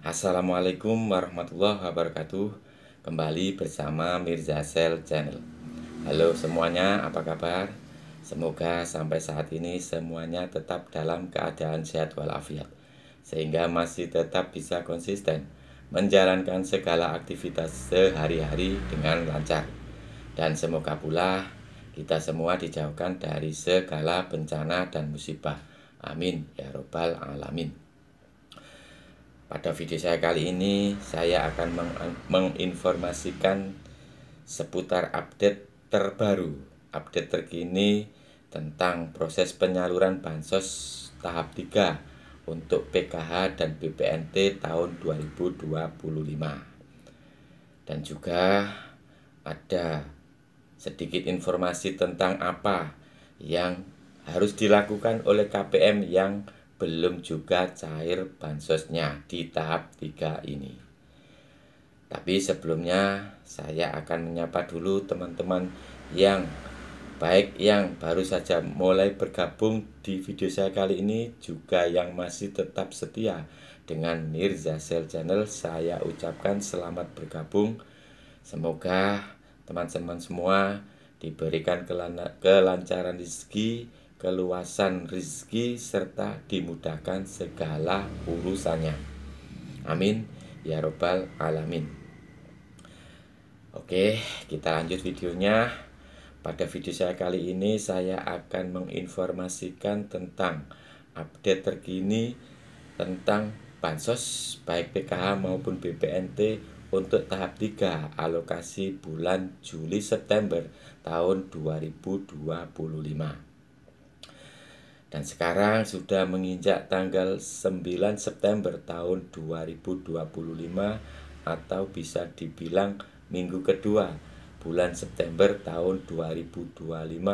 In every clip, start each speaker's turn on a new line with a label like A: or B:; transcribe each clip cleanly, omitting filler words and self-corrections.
A: Assalamualaikum warahmatullahi wabarakatuh. Kembali bersama Mirza Sel Channel. Halo semuanya, apa kabar? Semoga sampai saat ini semuanya tetap dalam keadaan sehat walafiat, sehingga masih tetap bisa konsisten menjalankan segala aktivitas sehari-hari dengan lancar. Dan semoga pula kita semua dijauhkan dari segala bencana dan musibah. Amin ya robbal alamin. Pada video saya kali ini, saya akan menginformasikan seputar update terbaru, update terkini tentang proses penyaluran Bansos tahap 3 untuk PKH dan BPNT tahun 2025. Dan juga ada sedikit informasi tentang apa yang harus dilakukan oleh KPM yang belum juga cair bansosnya di tahap 3 ini. Tapi sebelumnya saya akan menyapa dulu teman-teman yang baik yang baru saja mulai bergabung di video saya kali ini, juga yang masih tetap setia dengan Mirza Sel Channel. Saya ucapkan selamat bergabung. Semoga teman-teman semua diberikan kelancaran rezeki, keluasan rezeki, serta dimudahkan segala urusannya. Amin ya robbal alamin. Oke, kita lanjut videonya. Pada video saya kali ini saya akan menginformasikan tentang update terkini tentang bansos baik PKH maupun BPNT untuk tahap 3 alokasi bulan Juli September tahun 2025. Dan sekarang sudah menginjak tanggal 9 September tahun 2025, atau bisa dibilang minggu kedua bulan September tahun 2025,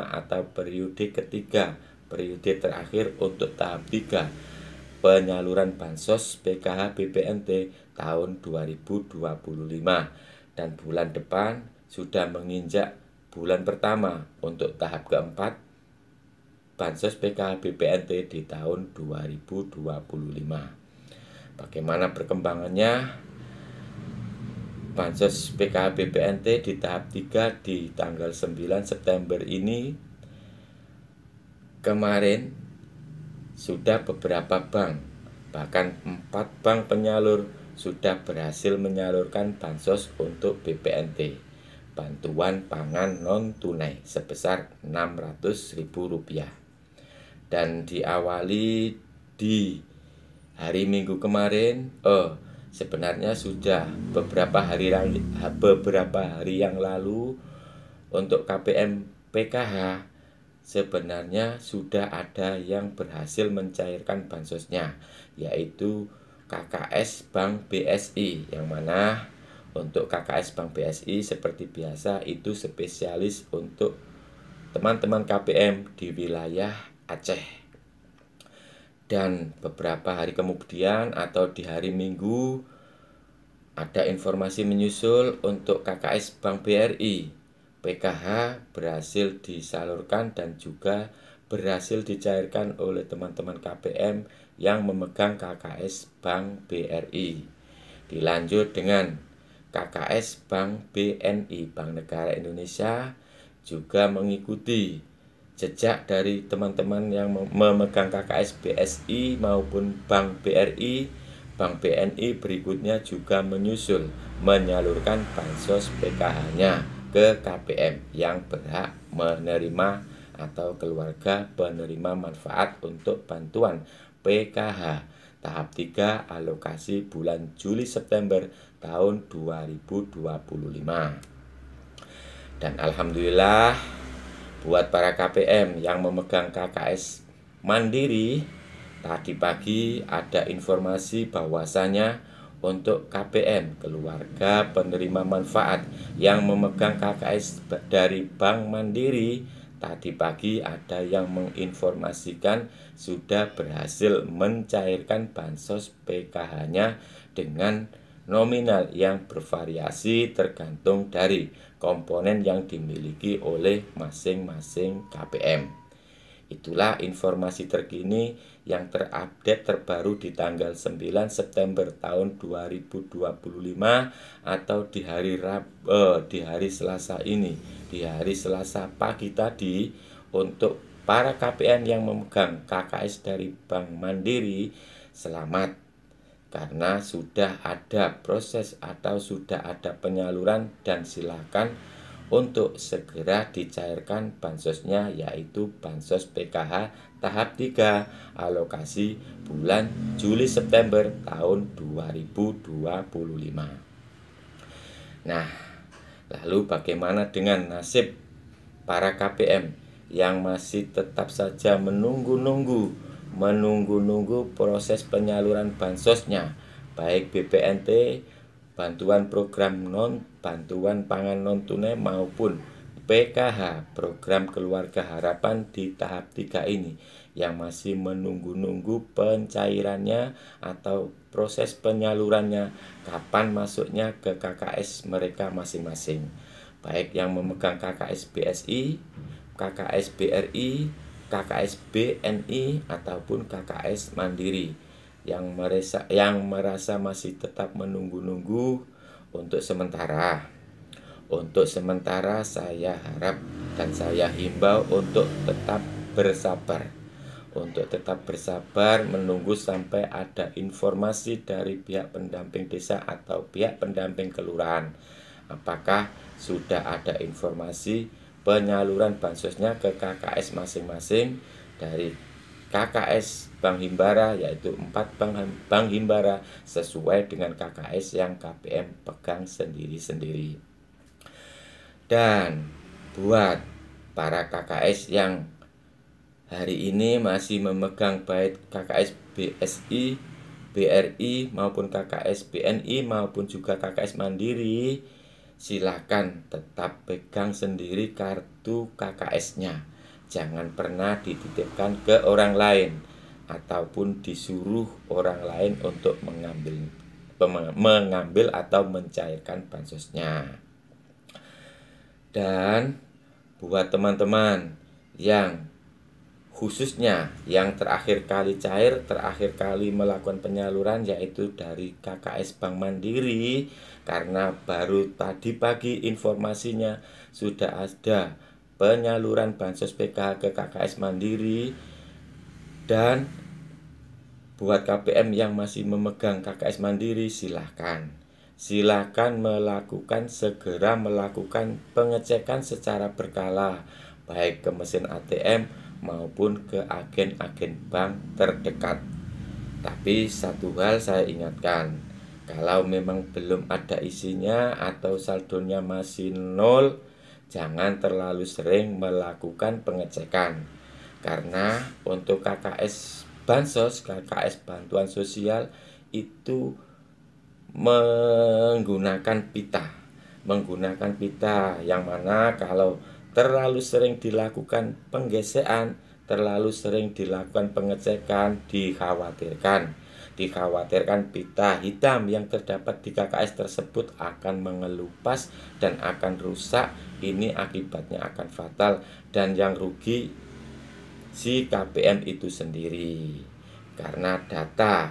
A: atau periode ketiga, periode terakhir untuk tahap 3 penyaluran Bansos PKH BPNT tahun 2025. Dan bulan depan sudah menginjak bulan pertama untuk tahap keempat Bansos PKH BPNT di tahun 2025. Bagaimana perkembangannya Bansos PKH BPNT di tahap 3 di tanggal 9 September ini? Kemarin sudah beberapa bank, bahkan 4 bank penyalur sudah berhasil menyalurkan bansos untuk BPNT, bantuan pangan non tunai, sebesar Rp600.000. Dan diawali di hari Minggu kemarin, sebenarnya sudah beberapa hari yang lalu untuk KPM PKH sebenarnya sudah ada yang berhasil mencairkan bansosnya, yaitu KKS Bank BSI, yang mana untuk KKS Bank BSI seperti biasa itu spesialis untuk teman-teman KPM di wilayah Aceh. Dan beberapa hari kemudian atau di hari Minggu ada informasi menyusul untuk KKS Bank BRI. PKH berhasil disalurkan dan juga berhasil dicairkan oleh teman-teman KPM yang memegang KKS Bank BRI. Dilanjut dengan KKS Bank BNI, Bank Negara Indonesia, juga mengikuti jejak dari teman-teman yang memegang KKS BSI maupun Bank BRI. Bank BNI berikutnya juga menyusul menyalurkan bansos PKH-nya ke KPM yang berhak menerima atau keluarga penerima manfaat untuk bantuan PKH tahap 3 alokasi bulan Juli September tahun 2025. Dan alhamdulillah buat para KPM yang memegang KKS mandiri, tadi pagi ada informasi bahwasanya untuk KPM keluarga penerima manfaat yang memegang KKS dari Bank Mandiri, tadi pagi ada yang menginformasikan sudah berhasil mencairkan bansos PKH-nya dengan nominal yang bervariasi tergantung dari komponen yang dimiliki oleh masing-masing KPM. Itulah informasi terkini yang terupdate terbaru di tanggal 9 September tahun 2025 atau di hari Selasa ini, di hari Selasa pagi tadi. Untuk para KPM yang memegang KKS dari Bank Mandiri, selamat, karena sudah ada proses atau sudah ada penyaluran, dan silakan untuk segera dicairkan bansosnya, yaitu bansos PKH tahap 3 alokasi bulan Juli September tahun 2025. Nah, lalu bagaimana dengan nasib para KPM yang masih tetap saja menunggu-nunggu proses penyaluran bansosnya, baik BPNT, bantuan program bantuan pangan non tunai, maupun PKH program keluarga harapan di tahap 3 ini, yang masih menunggu-nunggu pencairannya atau proses penyalurannya, kapan masuknya ke KKS mereka masing-masing, baik yang memegang KKS BSI, KKS BRI, KKS BNI, ataupun KKS Mandiri, yang merasa masih tetap menunggu-nunggu. Untuk sementara saya harap dan saya himbau untuk tetap bersabar menunggu sampai ada informasi dari pihak pendamping desa atau pihak pendamping kelurahan, apakah sudah ada informasi penyaluran bansosnya ke KKS masing-masing dari KKS Bank Himbara, yaitu 4 Bank Himbara sesuai dengan KKS yang KPM pegang sendiri-sendiri. Dan buat para KKS yang hari ini masih memegang baik KKS BSI, BRI maupun KKS BNI maupun juga KKS Mandiri, silakan tetap pegang sendiri kartu KKS-nya. Jangan pernah dititipkan ke orang lain ataupun disuruh orang lain untuk mengambil atau mencairkan bansosnya. Dan buat teman-teman yang khususnya yang terakhir kali melakukan penyaluran, yaitu dari KKS Bank Mandiri, karena baru tadi pagi informasinya sudah ada penyaluran bansos PKH ke KKS Mandiri. Dan buat KPM yang masih memegang KKS Mandiri, silakan segera melakukan pengecekan secara berkala, baik ke mesin ATM maupun ke agen-agen bank terdekat. Tapi satu hal saya ingatkan, kalau memang belum ada isinya atau saldonya masih nol, jangan terlalu sering melakukan pengecekan. Karena untuk KKS bansos, KKS bantuan sosial itu menggunakan pita yang mana kalau terlalu sering dilakukan penggesekan, terlalu sering dilakukan pengecekan, dikhawatirkan pita hitam yang terdapat di KKS tersebut akan mengelupas dan akan rusak. Ini akibatnya akan fatal, dan yang rugi si KPM itu sendiri, karena data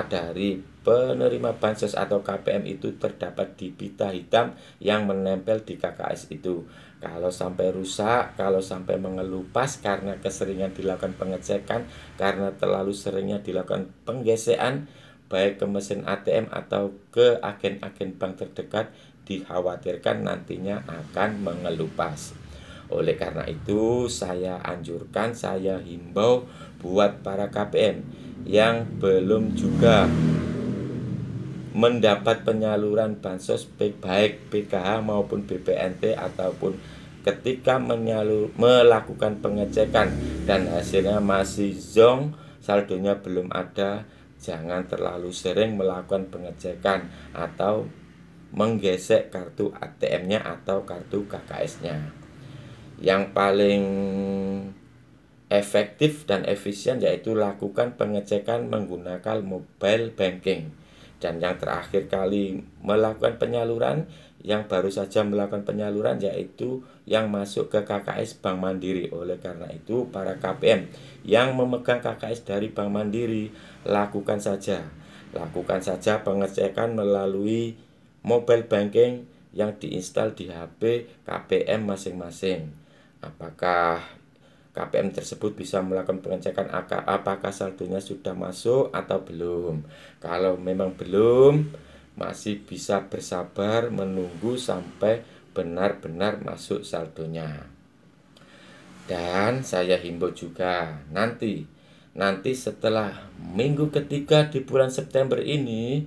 A: dari penerima bansos atau KPM itu terdapat di pita hitam yang menempel di KKS itu. Kalau sampai rusak, kalau sampai mengelupas karena keseringan dilakukan pengecekan, karena terlalu seringnya dilakukan penggesekan, baik ke mesin ATM atau ke agen-agen bank terdekat, dikhawatirkan nantinya akan mengelupas. Oleh karena itu, saya anjurkan, saya himbau buat para KPM yang belum juga mendapat penyaluran bansos baik PKH maupun BPNT, ataupun ketika melakukan pengecekan dan hasilnya masih zonk, saldonya belum ada, jangan terlalu sering melakukan pengecekan atau menggesek kartu ATM-nya atau kartu KKS-nya. Yang paling efektif dan efisien yaitu lakukan pengecekan menggunakan mobile banking. Dan yang terakhir kali melakukan penyaluran, yang baru saja melakukan penyaluran yaitu yang masuk ke KKS Bank Mandiri. Oleh karena itu para KPM yang memegang KKS dari Bank Mandiri, lakukan saja pengecekan melalui mobile banking yang diinstal di HP KPM masing-masing. Apakah KPM tersebut bisa melakukan pengecekan apakah saldonya sudah masuk atau belum. Kalau memang belum, masih bisa bersabar menunggu sampai benar-benar masuk saldonya. Dan saya himbau juga nanti setelah minggu ketiga di bulan September ini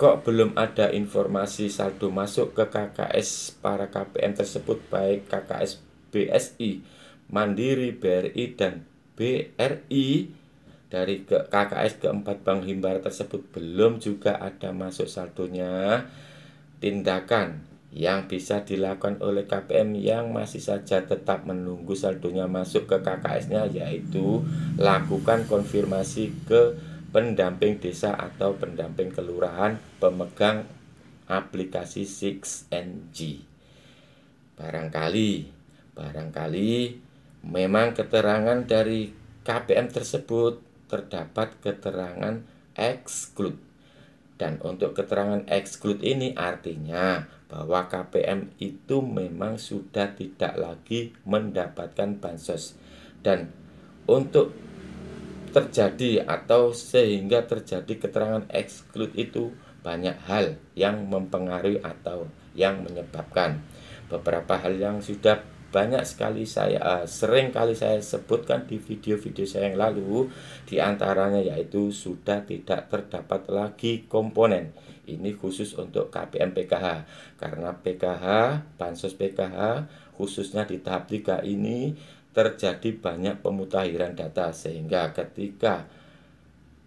A: kok belum ada informasi saldo masuk ke KKS para KPM tersebut, baik KKS BSI, Mandiri, BRI, dan BRI, dari KKS keempat bank himbara tersebut belum juga ada masuk saldonya. Tindakan yang bisa dilakukan oleh KPM yang masih saja tetap menunggu saldonya masuk ke KKS-nya yaitu lakukan konfirmasi ke pendamping desa atau pendamping kelurahan pemegang aplikasi 6NG. Barangkali memang keterangan dari KPM tersebut terdapat keterangan exclude. Dan untuk keterangan exclude ini artinya bahwa KPM itu memang sudah tidak lagi mendapatkan bansos. Dan untuk terjadi atau sehingga terjadi keterangan exclude itu banyak hal yang mempengaruhi atau yang menyebabkan. Beberapa hal yang sudah banyak sekali sering kali saya sebutkan di video-video saya yang lalu, diantaranya yaitu sudah tidak terdapat lagi komponen. Ini khusus untuk KPM PKH, karena PKH, bansos PKH khususnya di tahap 3 ini terjadi banyak pemutahiran data, sehingga ketika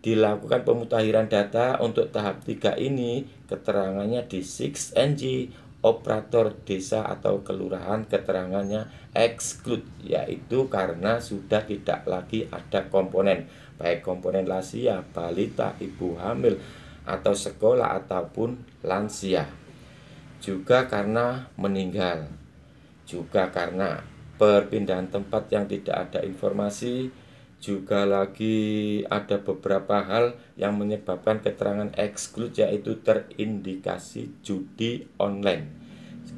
A: dilakukan pemutahiran data untuk tahap 3 ini keterangannya di 6NG operator desa atau kelurahan keterangannya exclude, yaitu karena sudah tidak lagi ada komponen, baik komponen lansia, balita, ibu hamil, atau sekolah ataupun lansia. Juga karena meninggal, juga karena perpindahan tempat yang tidak ada informasi, juga lagi ada beberapa hal yang menyebabkan keterangan exclude, yaitu terindikasi judi online.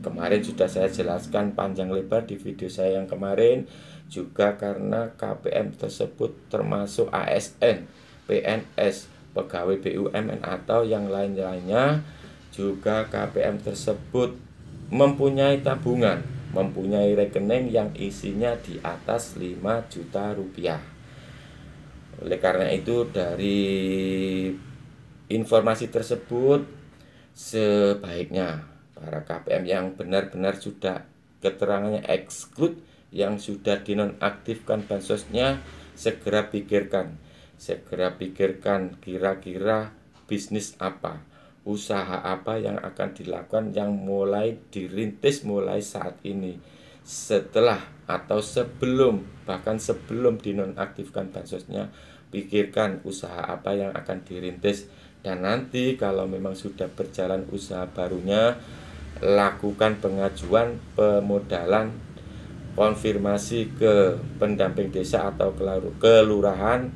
A: Kemarin sudah saya jelaskan panjang lebar di video saya yang kemarin. Juga karena KPM tersebut termasuk ASN, PNS, pegawai BUMN atau yang lain-lainnya. Juga KPM tersebut mempunyai tabungan, mempunyai rekening yang isinya di atas 5 juta rupiah. Oleh karena itu, dari informasi tersebut sebaiknya para KPM yang benar-benar sudah keterangannya exclude, yang sudah dinonaktifkan bansosnya, segera pikirkan kira-kira bisnis apa, usaha apa yang akan dilakukan, yang mulai dirintis mulai saat ini, setelah atau sebelum, bahkan sebelum dinonaktifkan bansosnya. Pikirkan usaha apa yang akan dirintis, dan nanti kalau memang sudah berjalan usaha barunya, lakukan pengajuan pemodalan, konfirmasi ke pendamping desa atau kelurahan,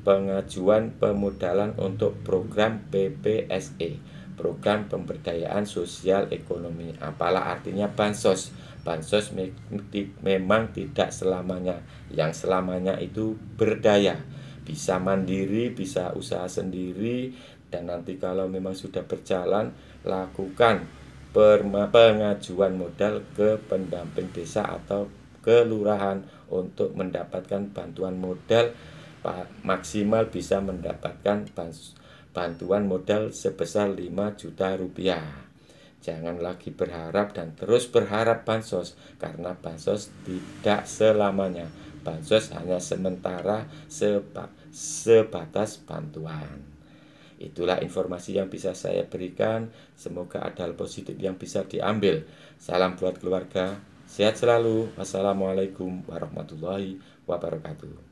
A: pengajuan pemodalan untuk program PPSE, program pemberdayaan sosial ekonomi. Apalah artinya bansos. Bansos memang tidak selamanya, yang selamanya itu berdaya, bisa mandiri, bisa usaha sendiri. Dan nanti kalau memang sudah berjalan, lakukan pengajuan modal ke pendamping desa atau kelurahan untuk mendapatkan bantuan modal, maksimal bisa mendapatkan bantuan modal sebesar 5 juta rupiah. Jangan lagi berharap dan terus berharap bansos, karena bansos tidak selamanya. Bansos hanya sementara, sebatas bantuan. Itulah informasi yang bisa saya berikan. Semoga ada hal positif yang bisa diambil. Salam buat keluarga, sehat selalu. Wassalamualaikum warahmatullahi wabarakatuh.